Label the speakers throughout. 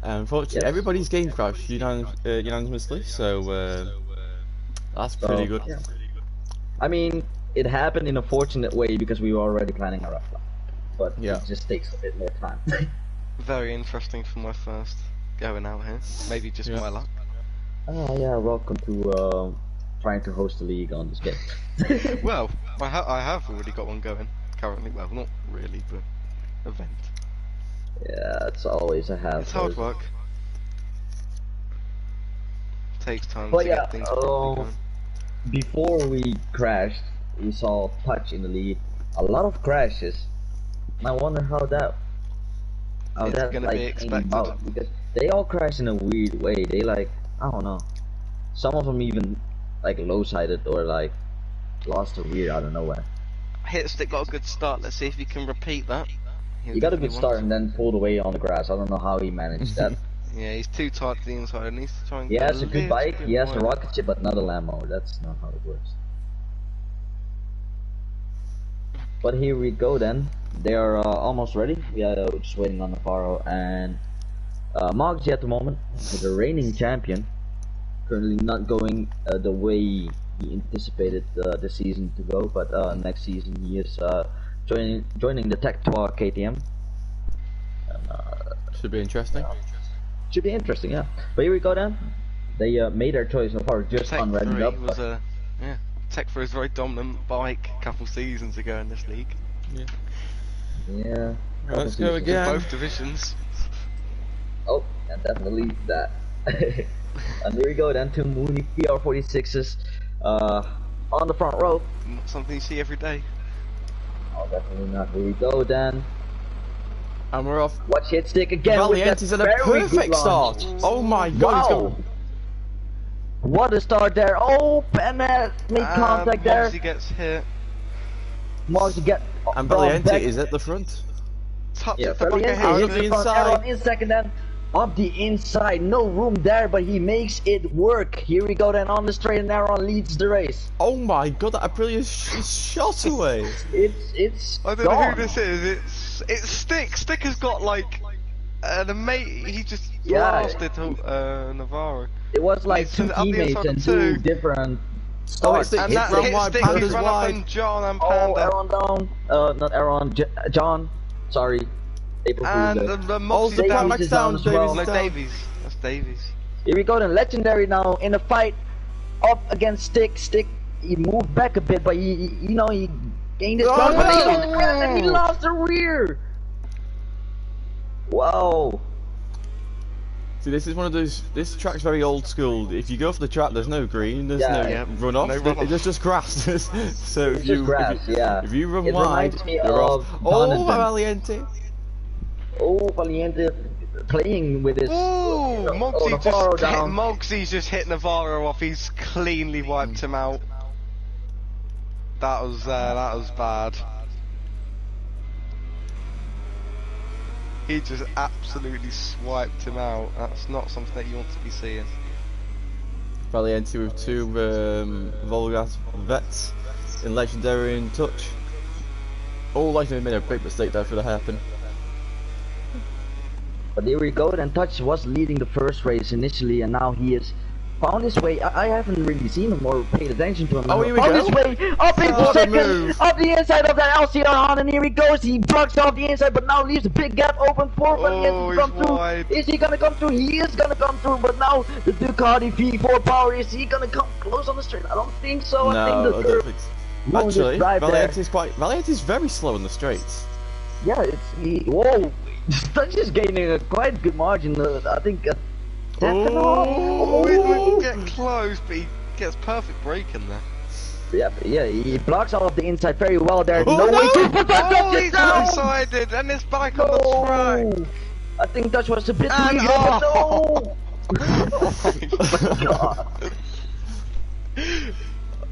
Speaker 1: Unfortunately, everybody's game crashed unanimously, so that's pretty good.
Speaker 2: Yeah. I mean, it happened in a fortunate way because we were already planning a rough lap, but it just takes a bit more time.
Speaker 3: Very interesting for my first going out here. Maybe just my luck.
Speaker 2: Oh yeah, welcome to trying to host a league on this game.
Speaker 3: Well, I have already got one going currently. Well, not really, but event.
Speaker 2: Yeah, it's always a hassle.
Speaker 3: It's hard work. Takes time
Speaker 2: But
Speaker 3: to
Speaker 2: yeah,
Speaker 3: get things properly going.
Speaker 2: Before we crashed, we saw Touch in the lead. A lot of crashes. And I wonder how that
Speaker 3: Gonna be expected.
Speaker 2: Because they all crash in a weird way. They I don't know. Some of them even low-sided or lost a rear out of nowhere.
Speaker 3: Hitstick got a good start. Let's see if he can repeat that.
Speaker 2: He got a good start and then pulled away on the grass. I don't know how he managed that.
Speaker 3: Yeah, he's too tight to the inside and needs to try and
Speaker 2: He
Speaker 3: get
Speaker 2: has a good bike, he has a
Speaker 3: wide.
Speaker 2: rocket ship, but not a Lambo. That's not how it works. But here we go then. They are almost ready. We are just waiting on Navarro and Mogsy at the moment, the reigning champion. Currently not going the way he anticipated the season to go, but next season he is joining the Tech 2 KTM.
Speaker 1: Should be interesting.
Speaker 2: Should be interesting, yeah. But here we go then. They made their choice so far, just
Speaker 3: Tech
Speaker 2: on ready
Speaker 3: 3
Speaker 2: up.
Speaker 3: was Tech 3 is a very dominant bike a couple seasons ago in this league.
Speaker 2: Yeah.
Speaker 1: Let's go again.
Speaker 3: Both divisions.
Speaker 2: Oh, and definitely that. And here we go then, two Mooney PR46s on the front row.
Speaker 3: Not something you see every day.
Speaker 2: Oh, definitely not. Here we go then.
Speaker 1: And we're off.
Speaker 2: Watch Hitstick again.
Speaker 1: Valiente's at a perfect start. Oh my god.
Speaker 2: Wow. What a start there. Oh, Bennett made contact there.
Speaker 3: Mogsy gets hit.
Speaker 2: Mogsy get.
Speaker 1: And Valiente is at the front.
Speaker 2: Yeah,
Speaker 1: Valiente is
Speaker 2: the inside. In second then. Up the inside, no room there, but he makes it work. Here we go then on the straight, and Aaron leads the race.
Speaker 1: Oh my god, that Aprilia is shot away.
Speaker 2: It's
Speaker 3: I don't know who this is. It's Stick. Stick has got he just blasted Navarro.
Speaker 2: It was like two teammates and two different starts.
Speaker 1: And that's
Speaker 3: Stick.
Speaker 1: Panda's
Speaker 3: Ran
Speaker 1: wide.
Speaker 3: up on John and Panda.
Speaker 2: Aaron down. Not Aaron. John. Sorry.
Speaker 3: And the Moxie
Speaker 1: down.
Speaker 3: down.
Speaker 1: Davies down.
Speaker 3: No, Davies. That's Davies.
Speaker 2: Here we go then. Legendary now in a fight up against Stick. Stick, he moved back a bit, but he gained his ground, but he's on the ground and he lost the rear. Wow.
Speaker 1: See, this is one of those. This track's very old school. If you go for the track, there's no green, there's no runoff.
Speaker 3: No runoff.
Speaker 1: There's just grass. So
Speaker 2: It's just grass,
Speaker 1: if you run
Speaker 2: it
Speaker 1: wide,
Speaker 2: reminds me
Speaker 1: you're
Speaker 2: of
Speaker 1: off. Oh, Valiente.
Speaker 2: Oh, Valiente playing with his.
Speaker 3: Ooh,
Speaker 2: down.
Speaker 3: Mogsy's just hit Navarro off. He's cleanly wiped him out. That was bad. He just absolutely swiped him out. That's not something that you want to be seeing.
Speaker 1: Valiente with two VollGazz vets in Legendary in touch. All Legendary made a big mistake there for the hairpin.
Speaker 2: But here we go, then Touch was leading the first race initially, and now he has found his way. I haven't really seen him or paid attention to him.
Speaker 1: Oh, here we
Speaker 2: found
Speaker 1: go.
Speaker 2: his way up into second, up the inside of that LCR on, and here he goes. He blocks off the inside, but now leaves a big gap open for Valiente to come through.
Speaker 3: Wide.
Speaker 2: Is he gonna come through? He is gonna come through, but now the Ducati V4 Power, is he gonna come close on the straight? I don't think so.
Speaker 1: No,
Speaker 2: I think the curve.
Speaker 1: Actually, Valiente's very slow in the straights.
Speaker 2: Yeah, whoa. Touch is gaining a quite good margin. I think.
Speaker 3: He wouldn't get close, but he gets perfect break in there.
Speaker 2: Yeah, he blocks all of the inside very well there.
Speaker 1: Oh,
Speaker 2: no way to put that
Speaker 3: Oh, he's one-sided, and it's back on the track.
Speaker 2: I think Touch was a bit too eager, but no! Oh my god.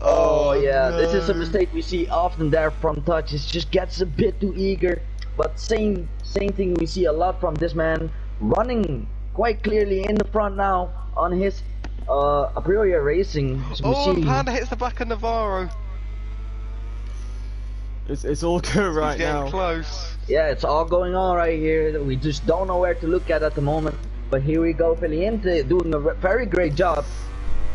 Speaker 2: Oh yeah, this is a mistake we see often there from Touch. It just gets a bit too eager. But same thing we see a lot from this man, running quite clearly in the front now on his Aprilia Racing machine.
Speaker 3: Panda hits the back of Navarro.
Speaker 1: It's all good right
Speaker 3: He's getting
Speaker 1: now.
Speaker 3: close.
Speaker 2: Yeah, it's all going on right here. We just don't know where to look at the moment. But here we go, Valiente doing a very great job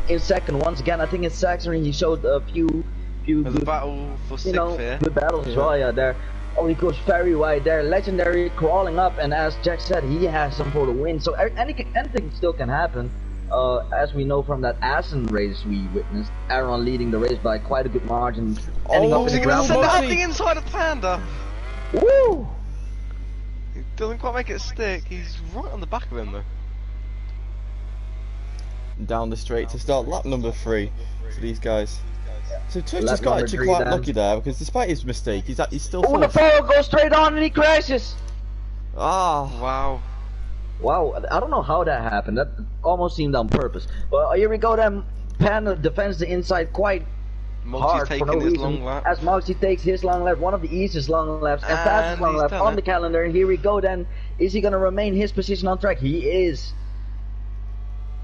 Speaker 2: in second once again. I think in second he showed a few good,
Speaker 3: battle for sixth here.
Speaker 2: good battles as well. Yeah, there. Oh, he goes very wide there. Legendary crawling up, and as Jack said, he has him for the win. So anything still can happen. As we know from that Assen race we witnessed, Aaron leading the race by quite a good margin. Ending up in the ground.
Speaker 3: Send out the inside of Panda.
Speaker 2: Woo!
Speaker 3: He doesn't quite make it stick. He's right on the back of him though.
Speaker 1: Down the straight to start lap number 3 for these guys. So Twitch has got actually quite lucky there, because despite his mistake, he's still.
Speaker 2: Oh, the Navarro goes straight on and he crashes.
Speaker 1: Ah,
Speaker 3: wow.
Speaker 2: Wow, I don't know how that happened. That almost seemed on purpose. But here we go then. Panda defends the inside quite hard for no reason. As Moxie takes his long lap, one of the easiest long laps and fastest long lap on the calendar. Here we go then. Is he gonna remain his position on track? He is.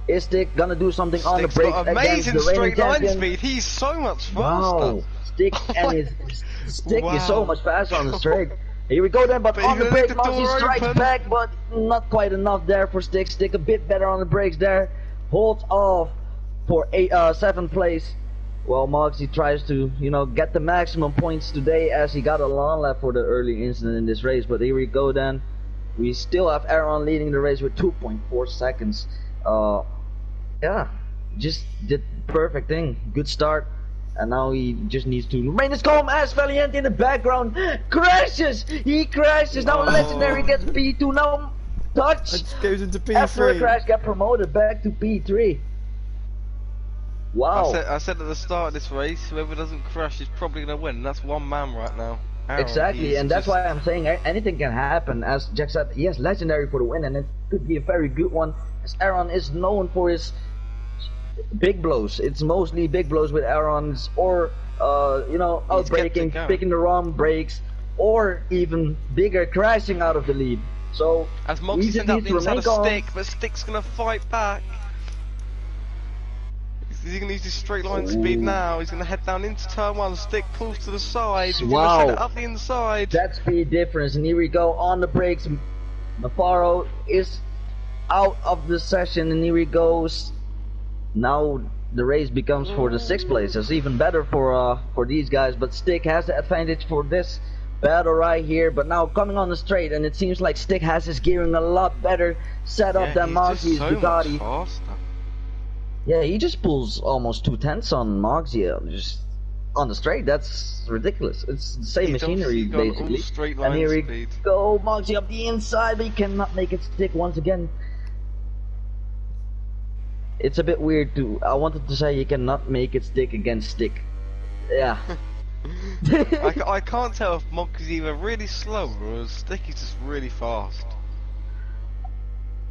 Speaker 2: Is Stick gonna do something on the brakes against the reigning champion?
Speaker 3: Speed. He's so much faster.
Speaker 2: Wow, Stick and his Stick is so much faster on the straight. Here we go then, but on the brakes, Moxie strikes back, but not quite enough there for Stick. Stick a bit better on the brakes there. Holds off for 7th place. Well, Moxie tries to, get the maximum points today as he got a long lap for the early incident in this race. But here we go then. We still have Aaron leading the race with 2.4 seconds. Yeah, just did perfect thing. Good start. And now he just needs to remain his calm as Valiant in the background crashes. He crashes. Now Legendary gets P2. Now Touch
Speaker 1: it goes into P3.
Speaker 2: After a crash, got promoted back to P3. Wow.
Speaker 3: I said at the start of this race, whoever doesn't crash is probably going to win. That's one man right now. Aaron,
Speaker 2: exactly, and that's why I'm saying anything can happen. As Jack said, he has Legendary for the win, and it could be a very good one. As Aaron is known for his big blows. It's mostly big blows with Aaron's, or outbraking, picking the wrong brakes, or even bigger crashing out of the lead. So
Speaker 3: as Moxie sent out the inside of Stick, but Stick's gonna fight back. He's gonna use his straight line speed now. He's gonna head down into turn 1. Stick pulls to the side. He's gonna send it up the inside.
Speaker 2: That speed difference, and here we go on the brakes. Navarro is out of the session, and here he goes. Now the race becomes for the 6th place. It's even better for these guys, but Stick has the advantage for this battle right here. But now coming on the straight, and it seems like Stick has his gearing a lot better set up than Moxie's Bugatti. Yeah, he just pulls almost 2/10 on Moxie just on the straight. That's ridiculous. It's the same machinery basically. And here we go, Moxie up the inside, but he cannot make it stick once again. It's a bit weird too. I wanted to say you cannot make it stick against Stick. Yeah.
Speaker 3: I can't tell if Moxie's either really slow or Stick is just really fast.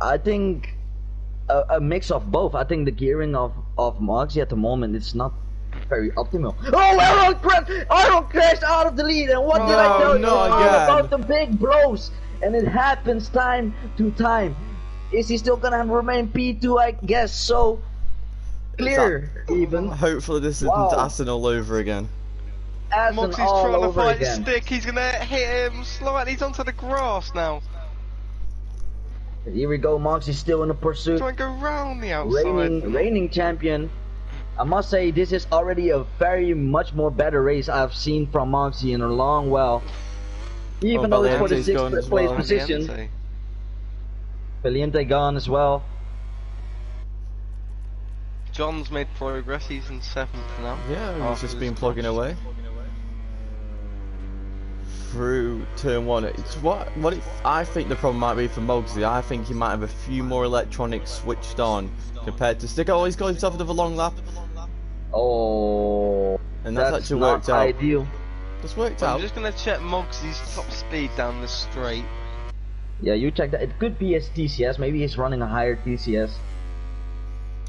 Speaker 2: I think a mix of both. I think the gearing of Moxie at the moment is not very optimal. Oh, Aaron crashed out of the lead, and what did I tell you about the big blows? And it happens time to time. Is he still gonna remain P2? I guess so. Clear, even.
Speaker 1: Hopefully this isn't Assen all over again.
Speaker 3: Moxie's trying to fight Stick. He's gonna hit him slightly. He's onto the grass now.
Speaker 2: Here we go. Moxie's still in the pursuit.
Speaker 3: Trying to go round the outside.
Speaker 2: Reigning champion. I must say this is already a very much more better race I've seen from Moxie in a long while. Even though it's for the 6th place position. Valiente gone as well.
Speaker 3: John's made progress. He's in 7th now.
Speaker 1: Yeah, he's just been plugging away through turn 1. It's I think the problem might be for Moxie. I think he might have a few more electronics switched on compared to Stick. Oh, he's got himself another long lap.
Speaker 2: Oh,
Speaker 1: and that's actually worked out.
Speaker 2: Ideal.
Speaker 1: Just worked out.
Speaker 3: I'm just gonna check Moxie's top speed down the straight.
Speaker 2: Yeah, you check that. It could be his TCS. Maybe he's running a higher TCS.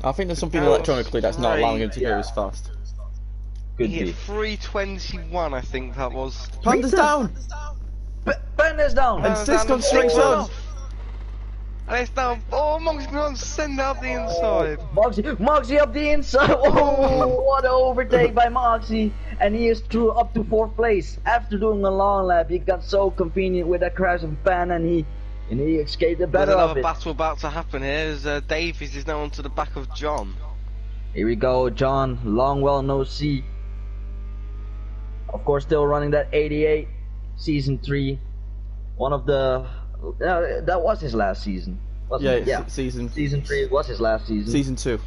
Speaker 1: I think there's something electronically that's not allowing him to go as fast.
Speaker 2: Could
Speaker 3: he
Speaker 2: be.
Speaker 3: hit 321, I think that was.
Speaker 1: Panda's down!
Speaker 2: Panda's down!
Speaker 1: And Stick's gone straight on!
Speaker 3: And it's down. Oh, Moxie's gonna send it up the inside.
Speaker 2: Moxie up the inside! Oh, what an overtake by Moxie! And he is through up to 4th place. After doing a long lap, he got so convenient with that crash of Pan, and he And he escaped the
Speaker 3: There's
Speaker 2: better of
Speaker 3: another
Speaker 2: it.
Speaker 3: battle about to happen here. As Davies is now onto the back of John.
Speaker 2: Here we go, John. Long well no see. Of course, still running that 88, season 3. One of the that was his last season. Wasn't it? Yeah,
Speaker 1: season
Speaker 2: 3 was his last season.
Speaker 1: Season 2,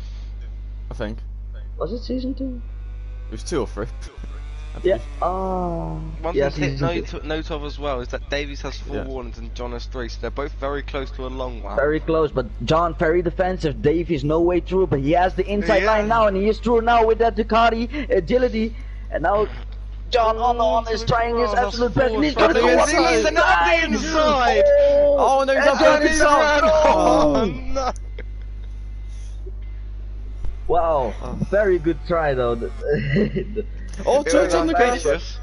Speaker 1: I think.
Speaker 2: Was it season 2?
Speaker 1: It was 2 or 3.
Speaker 2: Yeah.
Speaker 3: One
Speaker 2: yeah,
Speaker 3: thing to
Speaker 2: season
Speaker 3: take note of as well is that Davies has 4 warnings and John has 3, so they're both very close to a long lap.
Speaker 2: Very close, but John very defensive. Davies no way through, but he has the inside line now, and he is through now with that Ducati agility. And now John on is trying his absolute best. And he's going to go on
Speaker 3: He's on the inside.
Speaker 1: Oh no, he's on the inside.
Speaker 3: Oh no.
Speaker 2: Wow, very good try though.
Speaker 1: Oh, touch on the grass.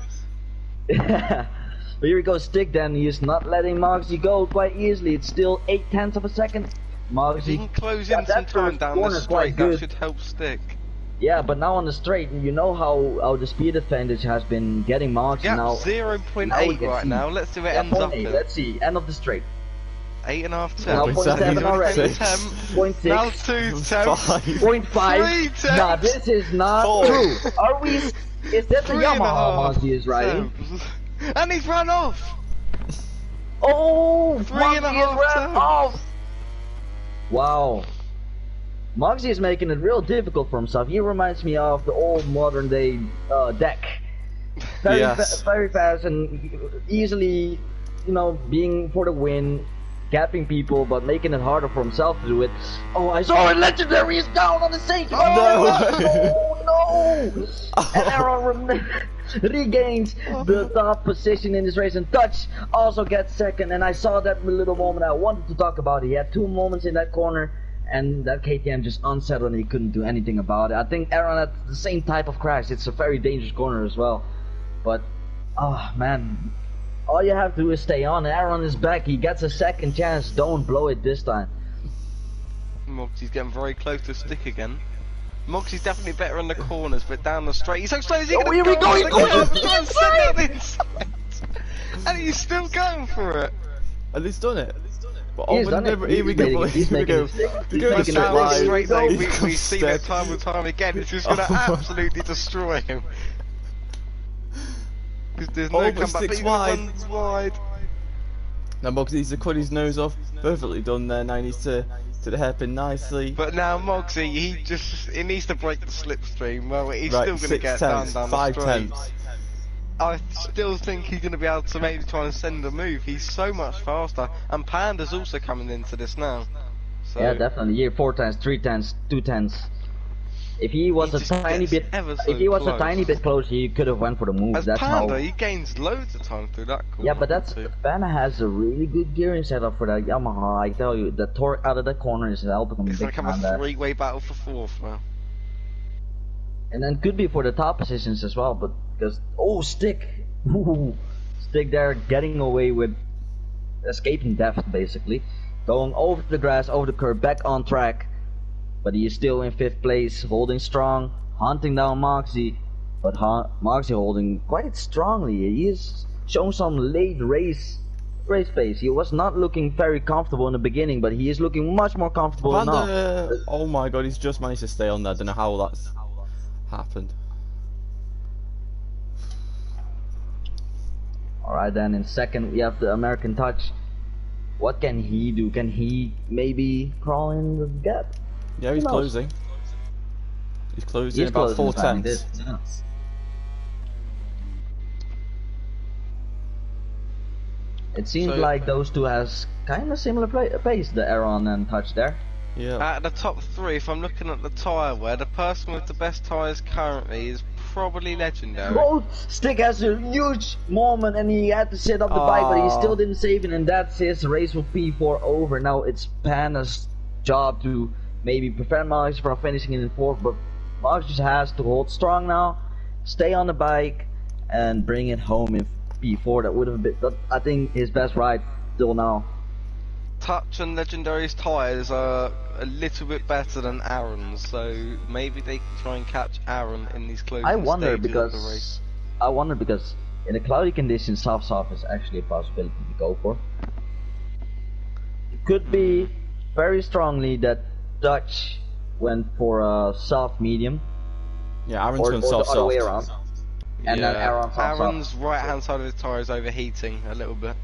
Speaker 2: But here we go, Stick then. He is not letting Moxie go quite easily. It's still 0.8 of a second. Moxie
Speaker 3: He can close in some time down the straight. That should help Stick.
Speaker 2: Yeah, but now on the straight, you know how the speed advantage has been getting Moxie
Speaker 3: Yeah,
Speaker 2: now.
Speaker 3: 0.8 right now. Let's see what ends up in.
Speaker 2: Let's see, end of the straight.
Speaker 3: 8.5
Speaker 2: Now 0.7 already.
Speaker 3: 0.6.
Speaker 2: 0.6.
Speaker 3: Now 2 temps.
Speaker 2: 0.5.
Speaker 3: 3
Speaker 2: Nah, this is not true. Are we? Is that the Yamaha Moxie is riding?
Speaker 3: And he's run off.
Speaker 2: Oh,
Speaker 3: 3.5
Speaker 2: Moxie is ran
Speaker 3: temps.
Speaker 2: off. Wow. Moxie is making it real difficult for himself. He reminds me of the old modern day deck. Very, very fast and easily, you know, being for the win, gapping people, but making it harder for himself to do it. Oh, I saw it! Legendary is down on the safety. Oh no! And Aaron regains the top position in this race, and Touch also gets second. And I saw that little moment I wanted to talk about. He had 2 moments in that corner, and that KTM just unsettled and he couldn't do anything about it. I think Aaron had the same type of crash. It's a very dangerous corner as well. But, oh man, all you have to do is stay on. Aaron is back. He gets a second chance. Don't blow it this time.
Speaker 3: Moxie's getting very close to Stick again. Moxie's definitely better in the corners, but down the straight, he's so slow. Is he gonna
Speaker 2: here we go. He's going
Speaker 3: inside. And he's still going for it.
Speaker 1: And he's done it. But
Speaker 2: He's done it.
Speaker 1: Here we go.
Speaker 2: He's making it stick. He's
Speaker 3: But
Speaker 2: making it
Speaker 3: down the
Speaker 2: fly.
Speaker 3: straight, though,
Speaker 1: He's
Speaker 3: we've
Speaker 1: got
Speaker 3: seen
Speaker 1: step.
Speaker 3: it time and time again. It's just gonna absolutely destroy him. Because there's no
Speaker 1: Oh, but
Speaker 3: comeback, but
Speaker 1: Stick's
Speaker 3: he
Speaker 1: wide.
Speaker 3: runs wide.
Speaker 1: Now Moxie needs to cut his nose off. Perfectly done there. Now he needs to the hairpin nicely.
Speaker 3: But now Moxie, he needs to break the slipstream. Well, he's
Speaker 1: Right,
Speaker 3: still gonna
Speaker 1: 6
Speaker 3: get
Speaker 1: tenths,
Speaker 3: down the
Speaker 1: 5
Speaker 3: straight.
Speaker 1: tenths.
Speaker 3: I still think he's going to be able to maybe try and send a move. He's so much faster, and Panda's also coming into this now. So
Speaker 2: Yeah, definitely. Here, 4 tenths, 3 tenths, 2 tenths. If he was
Speaker 3: He
Speaker 2: a
Speaker 3: just
Speaker 2: tiny
Speaker 3: gets
Speaker 2: bit,
Speaker 3: ever so
Speaker 2: if he was
Speaker 3: close.
Speaker 2: a tiny bit closer, he could have went for the move.
Speaker 3: as
Speaker 2: That's
Speaker 3: Panda,
Speaker 2: how.
Speaker 3: he gains loads of time through that corner.
Speaker 2: Yeah, but that's
Speaker 3: too.
Speaker 2: Panda has a really good gearing setup for that Yamaha. I tell you, the torque out of that corner is helping him
Speaker 3: It's
Speaker 2: big
Speaker 3: like
Speaker 2: time
Speaker 3: a
Speaker 2: there.
Speaker 3: 3-way battle for 4th now.
Speaker 2: And then could be for the top positions as well, but because Stick, Ooh, Stick there getting away with escaping death basically, going over the grass, over the curb, back on track, but he is still in 5th place, holding strong, hunting down Moxie, but Moxie holding quite strongly. He is showing some late race pace. He was not looking very comfortable in the beginning, but he is looking much more comfortable now.
Speaker 1: Panda, oh my god, he's just managed to stay on there. I don't know how that's happened.
Speaker 2: Alright, then in 2nd we have the American Touch. What can he do? Can he maybe crawl in the gap?
Speaker 1: Yeah, he's
Speaker 2: Who knows?
Speaker 1: closing. He's closing
Speaker 2: He's
Speaker 1: about
Speaker 2: closing
Speaker 1: 4
Speaker 2: this time,
Speaker 1: tenths.
Speaker 2: yes. It seems
Speaker 3: So-
Speaker 2: like those two has kind of similar pace, the Aaron and Touch there.
Speaker 1: Yeah.
Speaker 3: At the top 3, if I'm looking at the tyre wear, the person with the best tyres currently is probably Legendary.
Speaker 2: Oh, Stick has a huge moment and he had to sit up the bike, but he still didn't save it, and that's his race for P4 over. Now it's Panda's job to maybe prevent Moxie from finishing in 4th, but Moxie just has to hold strong now, stay on the bike, and bring it home in P4. That would have been, I think, his best ride till now.
Speaker 3: Touch and Legendary's tyres are a little bit better than Aaron's, so maybe they can try and catch Aaron in these closing
Speaker 2: I wonder
Speaker 3: stages of the race.
Speaker 2: because in the cloudy conditions, soft is actually a possibility to go for. could be very strongly that Dutch went for a soft medium,
Speaker 1: Yeah, Aaron's
Speaker 2: or
Speaker 1: going
Speaker 2: the
Speaker 1: soft
Speaker 2: other way
Speaker 1: soft.
Speaker 2: around. And then
Speaker 3: Aaron's right hand side of his tyre is overheating a little bit.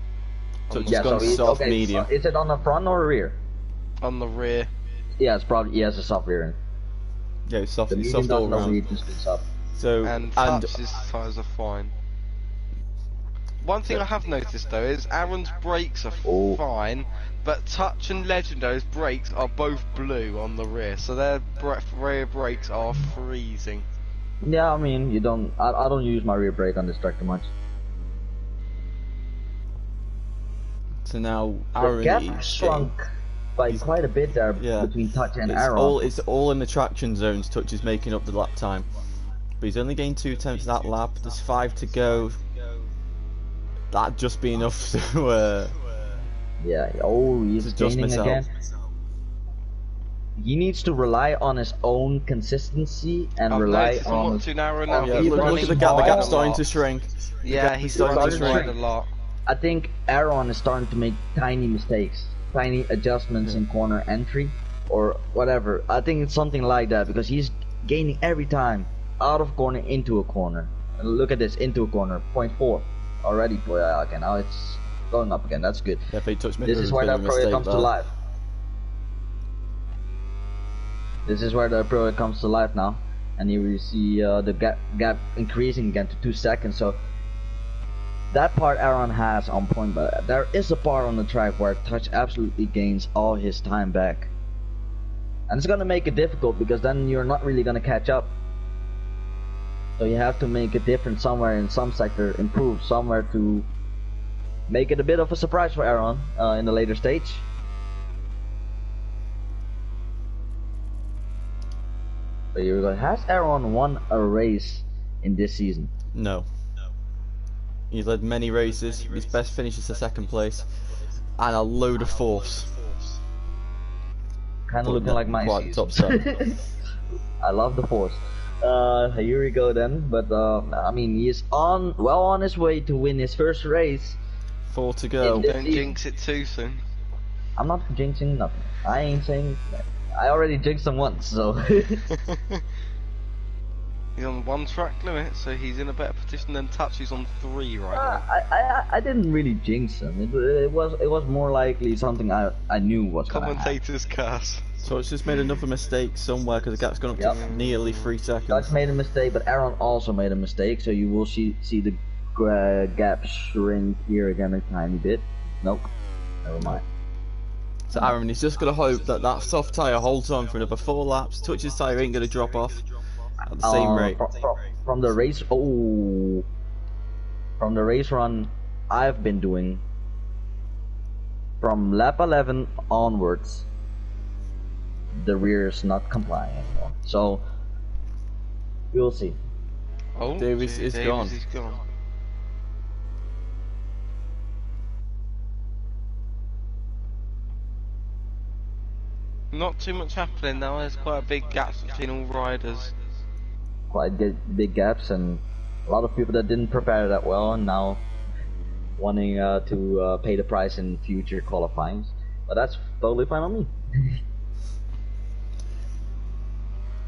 Speaker 1: So
Speaker 3: On
Speaker 1: it's
Speaker 3: the,
Speaker 1: gone soft
Speaker 2: okay,
Speaker 1: medium.
Speaker 2: Is it on the front or rear?
Speaker 3: on the rear.
Speaker 2: Yeah, it's probably, he has a soft rear end.
Speaker 1: Yeah, it's soft,
Speaker 2: The
Speaker 1: it's
Speaker 2: medium
Speaker 1: soft all
Speaker 2: doesn't
Speaker 1: round.
Speaker 2: overheat, just it's up.
Speaker 1: So
Speaker 3: And Touch's tyres are fine. One thing I have noticed though is Aaron's brakes are fine, but Touch and Legendary's brakes are both blue on the rear, so their rear brakes are freezing.
Speaker 2: Yeah, I mean, I don't use my rear brake on this tractor much.
Speaker 1: So now
Speaker 2: The
Speaker 1: Aaron
Speaker 2: gap
Speaker 1: is
Speaker 2: shrunk by quite a bit there between Touch and Aaron.
Speaker 1: It's all in the traction zones. Touch is making up the lap time, but he's only gained 2 attempts that lap. There's 5 to go. That'd just be enough to
Speaker 2: Yeah. Oh, he's
Speaker 1: adjust
Speaker 2: gaining
Speaker 1: myself.
Speaker 2: again. He needs to rely on his own consistency and
Speaker 3: I've
Speaker 2: rely
Speaker 3: noticed I'm
Speaker 2: on.
Speaker 3: watching Aaron now.
Speaker 1: Yeah,
Speaker 3: He's
Speaker 1: look
Speaker 3: running
Speaker 1: at the gap. The
Speaker 3: wide
Speaker 1: gap's
Speaker 3: a
Speaker 1: starting
Speaker 3: lot.
Speaker 1: to shrink.
Speaker 3: Yeah, he's
Speaker 2: starting
Speaker 3: starting
Speaker 2: to
Speaker 3: to
Speaker 2: shrink.
Speaker 3: wide a lot.
Speaker 2: I think Aaron is starting to make tiny mistakes, tiny adjustments in corner entry, or whatever. I think it's something like that because he's gaining every time out of corner into a corner. And look at this, into a corner, 0.4 already. Okay, now it's going up again. That's good.
Speaker 1: Yeah, if he touched me,
Speaker 2: This is where the Pro comes to life. This is where the Pro comes to life now, and here we see the gap increasing again to 2 seconds. So that part Aaron has on point, but there is a part on the track where Touch absolutely gains all his time back, and it's gonna make it difficult because then you're not really gonna catch up. So you have to make a difference somewhere in some sector, improve somewhere to make it a bit of a surprise for Aaron in the later stage. But here we go. Has Aaron won a race in this season?
Speaker 1: No. He's led many races. His best finish is the 2nd place, and a load of force.
Speaker 2: Kind of looking like my
Speaker 1: quite
Speaker 2: season.
Speaker 1: top stuff.
Speaker 2: I love the force. Here we go then. But I mean, he is on his way to win his first race.
Speaker 1: 4 to go.
Speaker 3: Don't jinx it too soon.
Speaker 2: I'm not jinxing nothing. I ain't saying. I already jinxed him once, so.
Speaker 3: He's on 1 track limit, so he's in a better position than Touch, who's on 3 right now.
Speaker 2: I didn't really jinx him. It was more likely something I knew was gonna happen.
Speaker 3: Commentator's curse.
Speaker 1: So it's just made another mistake somewhere because the gap's gone up to nearly 3 seconds.
Speaker 2: Dutch made a mistake, but Aaron also made a mistake, so you will see the gap shrink here again a tiny bit. Nope, never mind.
Speaker 1: So Aaron is just going to hope that that soft tyre holds on for another 4 laps. Touch's tyre ain't going to drop off at the same rate.
Speaker 2: From the race, from the race run I've been doing, from lap 11 onwards, the rear is not complying anymore. So we'll see.
Speaker 3: Oh,
Speaker 1: Davies is gone.
Speaker 3: Is gone. Not too much happening now. There's quite a big gap between all riders.
Speaker 2: Quite big gaps, and a lot of people that didn't prepare that well and now wanting to pay the price in future qualifyings. But that's totally fine on me.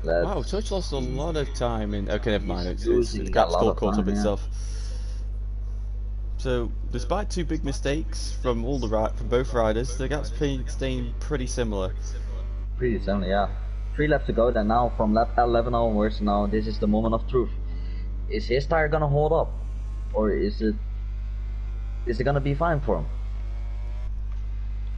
Speaker 1: Wow, Touch lost a lot of time in. Okay, never mind. It's the
Speaker 2: got a
Speaker 1: gap's
Speaker 2: lot
Speaker 1: still
Speaker 2: of
Speaker 1: caught
Speaker 2: time,
Speaker 1: up
Speaker 2: yeah.
Speaker 1: itself. So, despite 2 big mistakes from from both riders, the gap's staying pretty similar.
Speaker 2: Pretty similar, yeah. 3 laps to go, then now from lap 11 onwards, now this is the moment of truth. Is his tire gonna hold up? Or is it gonna be fine for him?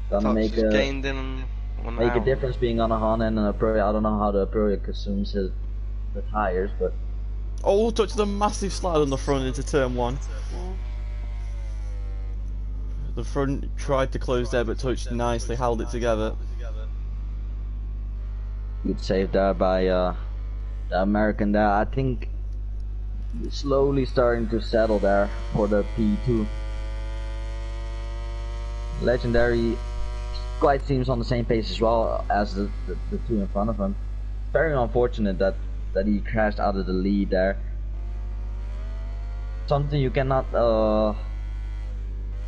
Speaker 2: Gonna
Speaker 3: Touch
Speaker 2: make
Speaker 3: has gained in on
Speaker 2: make a
Speaker 3: Aaron.
Speaker 2: difference being on a Honda and a Pro. I don't know how the Pro consumes the tires, but
Speaker 1: Oh, Touch the massive slide on the front into turn 1. The front tried to close there, but Touch nicely held it together.
Speaker 2: good save there by the American there. I think slowly starting to settle there for the P2. Legendary quite seems on the same pace as well as the 2 in front of him. Very unfortunate that he crashed out of the lead there. Something you cannot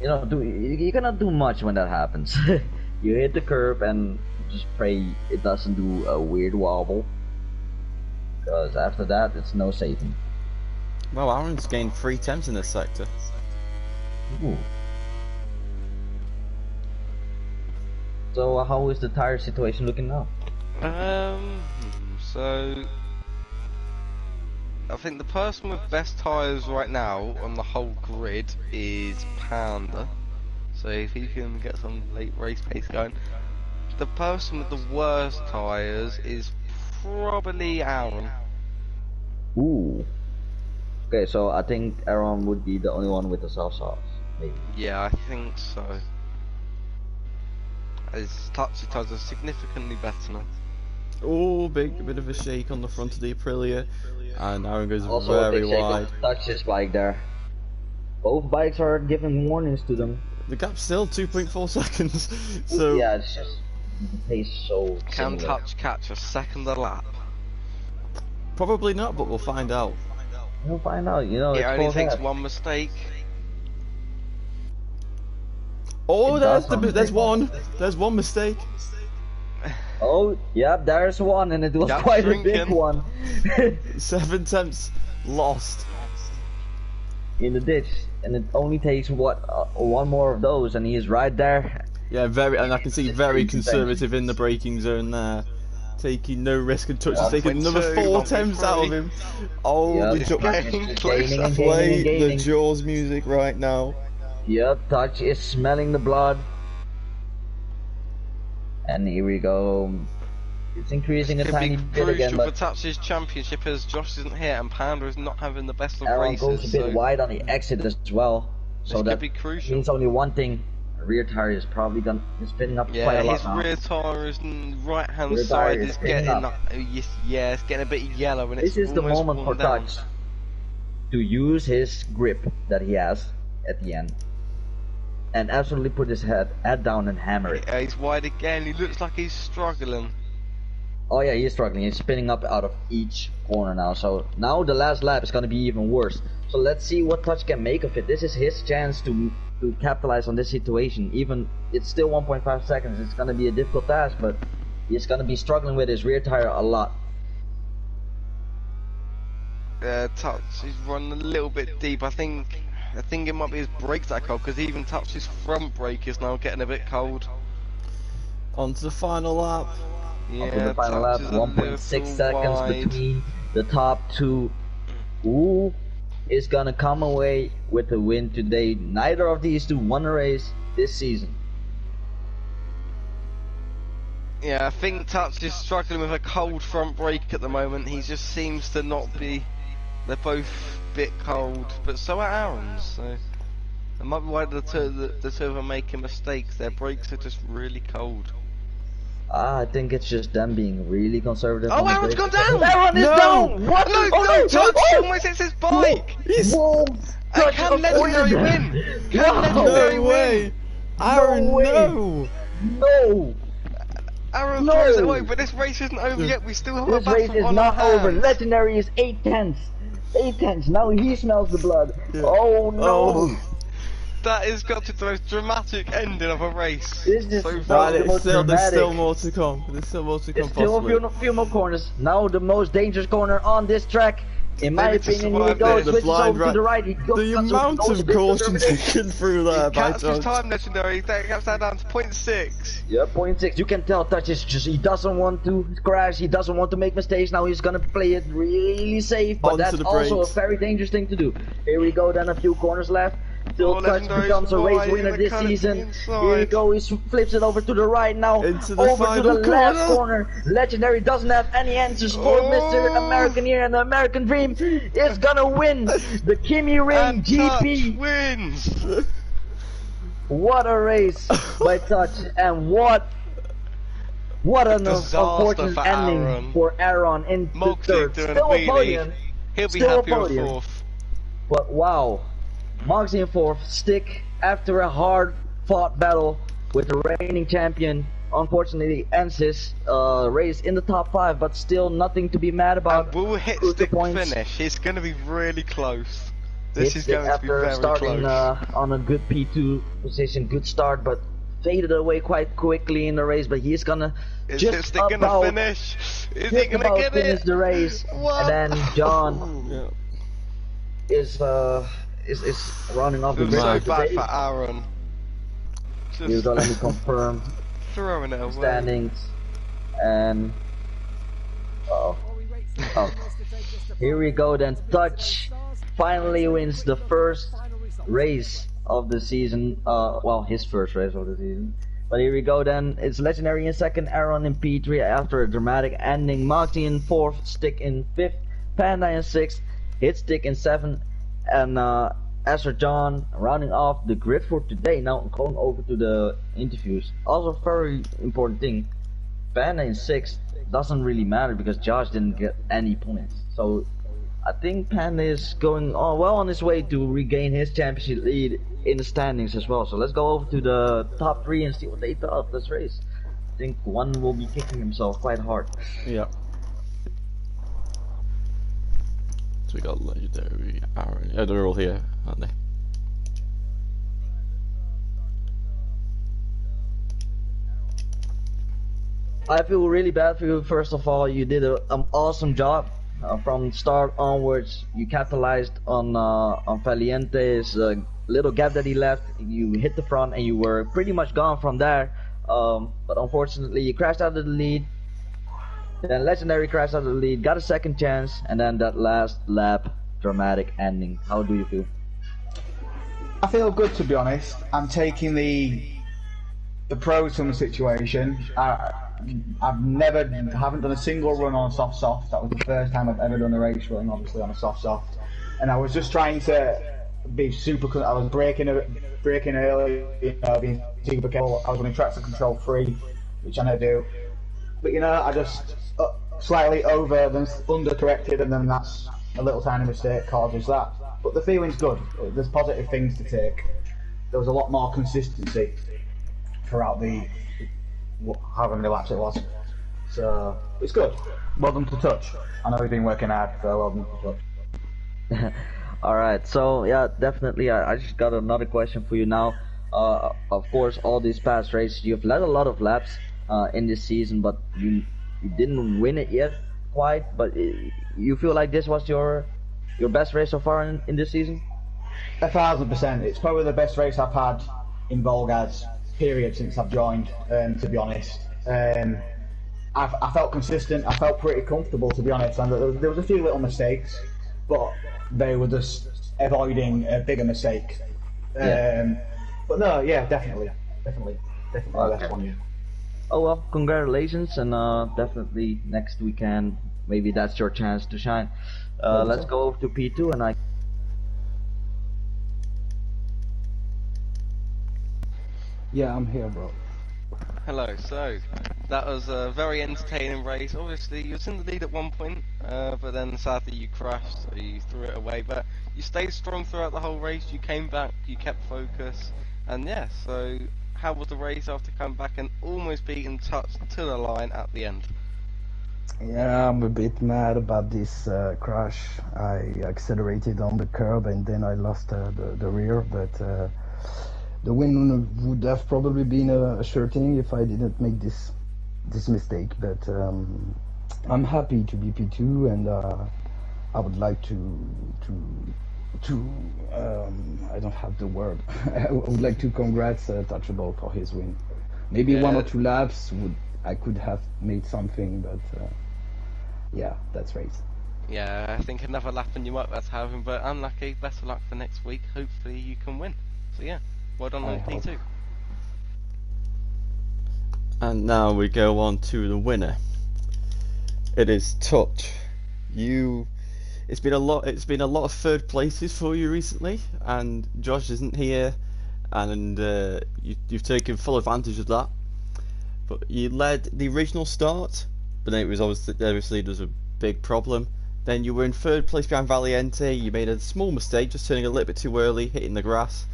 Speaker 2: you cannot do much when that happens. You hit the curb and just pray it doesn't do a weird wobble. Because after that, it's no saving.
Speaker 1: Well, Aaron's gained 3 temps in this sector.
Speaker 2: Ooh. So how is the tire situation looking now?
Speaker 3: So I think the person with best tyres right now on the whole grid is Panda. So if he can get some late race pace going. The person with the worst tyres is probably Aaron.
Speaker 2: Ooh. Okay, so I think Aaron would be the only one with the soft sauce, maybe.
Speaker 3: Yeah, I think so. His touchy tyres are significantly better now.
Speaker 1: Oh, bit of a shake on the front of the Aprilia, and Aaron goes
Speaker 2: Also
Speaker 1: very
Speaker 2: a big
Speaker 1: wide.
Speaker 2: shake on Touch's bike there. Both bikes are giving warnings to them.
Speaker 1: The gap's still 2.4 seconds, so...
Speaker 2: Yeah, it's just... the pace is so
Speaker 3: Can
Speaker 2: similar.
Speaker 3: Touch catch a second a lap?
Speaker 1: Probably not, but we'll find out.
Speaker 2: We'll find out, you know,
Speaker 3: It
Speaker 2: it's
Speaker 3: only
Speaker 2: full
Speaker 3: takes
Speaker 2: head.
Speaker 3: one mistake.
Speaker 1: Oh,
Speaker 2: It does
Speaker 1: there's one. There's one mistake.
Speaker 2: Oh, yep, there's one, and it was
Speaker 3: Gap's
Speaker 2: quite a big
Speaker 3: shrinking.
Speaker 2: one.
Speaker 1: 7 temps lost.
Speaker 2: In the ditch, and it only takes one more of those, and he is right there.
Speaker 1: Yeah, and I can see very conservative in the braking zone there. Taking no risk, and Touch is taking another 4 temps out of him. Oh,
Speaker 2: Yep.
Speaker 1: the
Speaker 2: It's
Speaker 3: getting closer.
Speaker 2: and
Speaker 1: play the
Speaker 2: gaining.
Speaker 1: Jaws music right now.
Speaker 2: Yep, Touch is smelling the blood. And here we go. It's increasing a
Speaker 3: Could
Speaker 2: tiny
Speaker 3: be
Speaker 2: bit again,
Speaker 3: crucial for
Speaker 2: but
Speaker 3: Touch's championship as Josh isn't here and Panda is not having the best of
Speaker 2: Aaron
Speaker 3: races.
Speaker 2: goes a bit
Speaker 3: so
Speaker 2: wide on the exit as well. So
Speaker 3: this
Speaker 2: that
Speaker 3: could be crucial.
Speaker 2: means only one thing. Rear tire is probably spinning up quite
Speaker 3: Yeah,
Speaker 2: a lot
Speaker 3: his
Speaker 2: now.
Speaker 3: rear tyre is right hand
Speaker 2: Rear
Speaker 3: side
Speaker 2: tyre is
Speaker 3: is
Speaker 2: spinning
Speaker 3: getting
Speaker 2: up.
Speaker 3: yeah, it's getting a bit yellow and it's
Speaker 2: This is the
Speaker 3: almost
Speaker 2: moment for
Speaker 3: worn down.
Speaker 2: Touch to use his grip that he has at the end and absolutely put his head down and hammer it.
Speaker 3: Yeah, he's wide again. He looks like he's struggling.
Speaker 2: Oh yeah, he's struggling. He's spinning up out of each corner now. So now the last lap is going to be even worse. So let's see what Touch can make of it. This is his chance to capitalize on this situation. Even it's still 1.5 seconds. It's going to be a difficult task, but he's going to be struggling with his rear tire a lot.
Speaker 3: Touch is running a little bit deep. I think it might be his brakes that are cold because even Touch's front brake is now getting a bit cold.
Speaker 1: On to the final lap.
Speaker 3: Yeah,
Speaker 2: After the final lap,
Speaker 3: Touch is a
Speaker 2: 1.6
Speaker 3: little
Speaker 2: seconds
Speaker 3: wide.
Speaker 2: between the top two. Who is gonna come away with the win today? Neither of these two won a race this season.
Speaker 3: Yeah, I think Touch is struggling with a cold front brake at the moment. He just seems to not be. They're both a bit cold, but so are Aaron's. So it might be why the two of them are making mistakes. Their brakes are just really cold.
Speaker 2: I think it's just them being really conservative.
Speaker 3: Oh,
Speaker 2: on the
Speaker 3: Aaron's
Speaker 2: brakes.
Speaker 3: gone down!
Speaker 2: Aaron is
Speaker 1: No!
Speaker 2: down! What?
Speaker 3: No,
Speaker 2: Oh,
Speaker 3: no, Touch
Speaker 2: Oh!
Speaker 3: almost hits his bike!
Speaker 2: Whoa! Touch
Speaker 3: Can
Speaker 2: avoided
Speaker 3: Legendary
Speaker 2: that.
Speaker 3: win? Can
Speaker 2: Wow.
Speaker 3: Legendary
Speaker 1: No
Speaker 3: win?
Speaker 1: way! Aaron,
Speaker 2: No way.
Speaker 1: no!
Speaker 2: No!
Speaker 3: Aaron
Speaker 2: No.
Speaker 3: throws it away, but this race isn't over yet. We still have a
Speaker 2: This race
Speaker 3: battle
Speaker 2: is
Speaker 3: on
Speaker 2: not
Speaker 3: our
Speaker 2: over.
Speaker 3: hands.
Speaker 2: Legendary is 8/10. 8/10. Now he smells the blood.
Speaker 1: Yeah.
Speaker 2: Oh no!
Speaker 1: Oh.
Speaker 3: That has got to be the most dramatic ending of a race.
Speaker 2: This is
Speaker 3: so
Speaker 2: not
Speaker 3: far.
Speaker 2: the
Speaker 1: Right,
Speaker 2: most
Speaker 1: there's still
Speaker 2: dramatic.
Speaker 1: more to come. There's still more to come,
Speaker 2: There's still
Speaker 1: possibly.
Speaker 2: a few more corners. Now the most dangerous corner on this track. In my
Speaker 3: Maybe to
Speaker 2: opinion, here he
Speaker 3: survive
Speaker 2: goes.
Speaker 3: this.
Speaker 1: The
Speaker 2: Switches
Speaker 1: blind
Speaker 2: over to
Speaker 1: right-
Speaker 2: the right. He goes,
Speaker 1: The
Speaker 2: goes
Speaker 1: amount
Speaker 2: a
Speaker 1: of
Speaker 2: bit
Speaker 1: caution
Speaker 2: conservative.
Speaker 1: taken through there by
Speaker 3: Catch his
Speaker 1: Touch.
Speaker 3: time, Legendary. That gets that down to 0.6.
Speaker 2: Yeah, 0.6. You can tell Touch is just, he doesn't want to crash, he doesn't want to make mistakes. Now he's gonna play it really safe, but
Speaker 1: Onto
Speaker 2: that's
Speaker 1: the
Speaker 2: also a
Speaker 1: brakes.
Speaker 2: very dangerous thing to do. Here we go, then a few corners left. Till
Speaker 3: Oh,
Speaker 2: Touch
Speaker 3: Legendary's
Speaker 2: becomes a race
Speaker 3: wide,
Speaker 2: winner
Speaker 3: the
Speaker 2: this
Speaker 3: cut is
Speaker 2: season.
Speaker 3: inside.
Speaker 2: Here we go, he flips it over to the right now.
Speaker 1: Into the
Speaker 2: over to
Speaker 1: final
Speaker 2: the last
Speaker 1: corner.
Speaker 2: corner. Legendary doesn't have any answers for
Speaker 3: Oh.
Speaker 2: Mr. American here, and the American Dream is gonna win the Kimi Ring
Speaker 3: And
Speaker 2: GP.
Speaker 3: Touch wins.
Speaker 2: What a race by Touch, and what an
Speaker 3: Disaster
Speaker 2: unfortunate
Speaker 3: for
Speaker 2: ending
Speaker 3: Aaron.
Speaker 2: for Aaron in the
Speaker 3: Moxie
Speaker 2: third.
Speaker 3: doing a
Speaker 2: Still a
Speaker 3: wheelie.
Speaker 2: podium,
Speaker 3: He'll be
Speaker 2: Still a
Speaker 3: happy with
Speaker 2: podium.
Speaker 3: 4th.
Speaker 2: but wow, Moxie in fourth, stick after a hard-fought battle with the reigning champion. Unfortunately, ends his race in the top 5, but still nothing to be mad about.
Speaker 3: And will hit
Speaker 2: Crucial
Speaker 3: stick
Speaker 2: points.
Speaker 3: finish. It's going to be really close. This
Speaker 2: Hit
Speaker 3: is
Speaker 2: stick
Speaker 3: going to be
Speaker 2: after
Speaker 3: very
Speaker 2: starting
Speaker 3: close.
Speaker 2: on a good P2 position, good start, but faded away quite quickly in the race, but he's gonna
Speaker 3: Is
Speaker 2: just
Speaker 3: his stick gonna finish? Is he gonna get
Speaker 2: finish
Speaker 3: it?
Speaker 2: the race.
Speaker 3: What?
Speaker 2: And then John
Speaker 1: Yeah.
Speaker 2: is running off the
Speaker 3: Feels
Speaker 2: grid
Speaker 3: so
Speaker 2: for
Speaker 3: bad
Speaker 2: today.
Speaker 3: for Aaron.
Speaker 2: Here we
Speaker 3: Just
Speaker 2: go, let me confirm
Speaker 3: throwing it
Speaker 2: the
Speaker 3: away.
Speaker 2: standings. And oh, here we go then. Touch finally wins the first race of the season. Well, his first race of the season. But here we go then. It's Legendary in second, Aaron in P3 after a dramatic ending. Marty in fourth, Stick in fifth, Panda in sixth, Hit Stick in seventh, and Ezra John rounding off the grid for today. Now going over to the interviews. Also very important thing. Panda in sixth doesn't really matter because Josh didn't get any points. So I think Panda is going well on his way to regain his championship lead in the standings as well. So let's go over to the top three and see what they thought of this race. I think one will be kicking himself quite hard.
Speaker 1: Yeah. So we got Legendary, Aaron. Yeah, they're all here, aren't they?
Speaker 2: I feel really bad for you. First of all, you did an awesome job. From start onwards, you capitalized on Valiente's little gap that he left. You hit the front and you were pretty much gone from there. But unfortunately, you crashed out of the lead. Then Legendary crashed out of the lead, got a second chance, and then that last lap, dramatic ending. How do you feel?
Speaker 4: I feel good, to be honest. I'm taking the pros from the situation. haven't done a single run on a soft. That was the first time I've ever done a race run, obviously on a soft. And I was just trying to be super. I was braking early, being super careful. I was running traction control 3, which I never do. But I just slightly under-corrected, and then that's a little tiny mistake causes that. But the feeling's good. There's positive things to take. There was a lot more consistency throughout the however many laps it was. So it's good. Well done to Touch. I know he's been working hard, so well done to Touch.
Speaker 2: Alright, so yeah, definitely I just got another question for you now. Of course, all these past races, you've led a lot of laps in this season, but you didn't win it yet quite. But you feel like this was your best race so far in this season?
Speaker 4: 1000%. It's probably the best race I've had in VollGazz period since I've joined. To be honest, I felt consistent. I felt pretty comfortable, to be honest. And there was a few little mistakes, but they were just avoiding a bigger mistake. But no, yeah, definitely
Speaker 2: Okay.
Speaker 4: the best one. Yeah.
Speaker 2: Oh well, congratulations, and definitely next weekend maybe that's your chance to shine. Let's go over to P2 and
Speaker 5: Yeah, I'm here, bro.
Speaker 3: Hello, so that was a very entertaining race. Obviously, you was in the lead at one point, but then sadly you crashed, so you threw it away. But you stayed strong throughout the whole race. You came back, you kept focus, and yeah. So how was the race after coming back and almost beating Touch to the line at the end?
Speaker 5: Yeah, I'm a bit mad about this crash. I accelerated on the curb and then I lost the rear, but the win would have probably been a sure thing if I didn't make this mistake. But I'm happy to be P2, and I would like to I don't have the word. I would like to congrats Touchable for his win. Maybe one or two laps I could have made something, but yeah, that's race.
Speaker 3: Yeah, I think another lap and you might be able to have him, but unlucky. Better luck for next week. Hopefully you can win. So yeah, well done on P2.
Speaker 1: And now we go on to the winner. It is Touch. It's been a lot of third places for you recently, and Josh isn't here, and you've taken full advantage of that. But you led the original start, but then it was obviously there was a big problem. Then you were in third place behind Valiente. You made a small mistake, just turning a little bit too early, hitting the grass,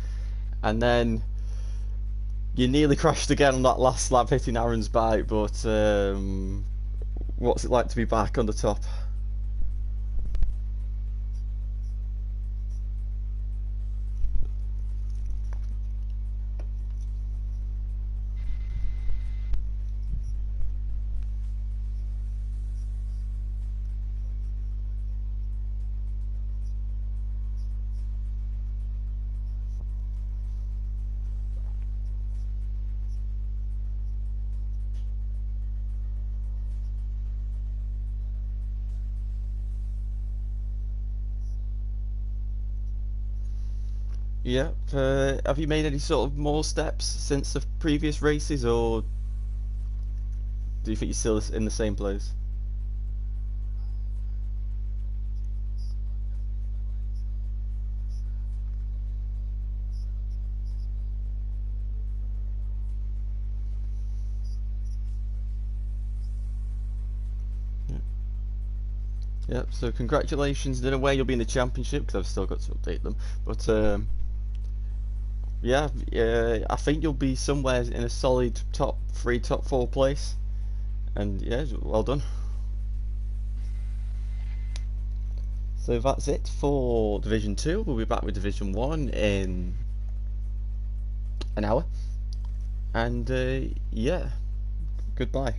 Speaker 1: and then you nearly crashed again on that last lap, hitting Aaron's bike. But what's it like to be back on the top? Yeah. Have you made any sort of more steps since the previous races, or do you think you're still in the same place? Yep, so congratulations. In a way, you'll be in the championship because I've still got to update them. But yeah, I think you'll be somewhere in a solid top 3, top 4 place. And yeah, well done. So that's it for Division 2. We'll be back with Division 1 in an hour. And yeah, goodbye.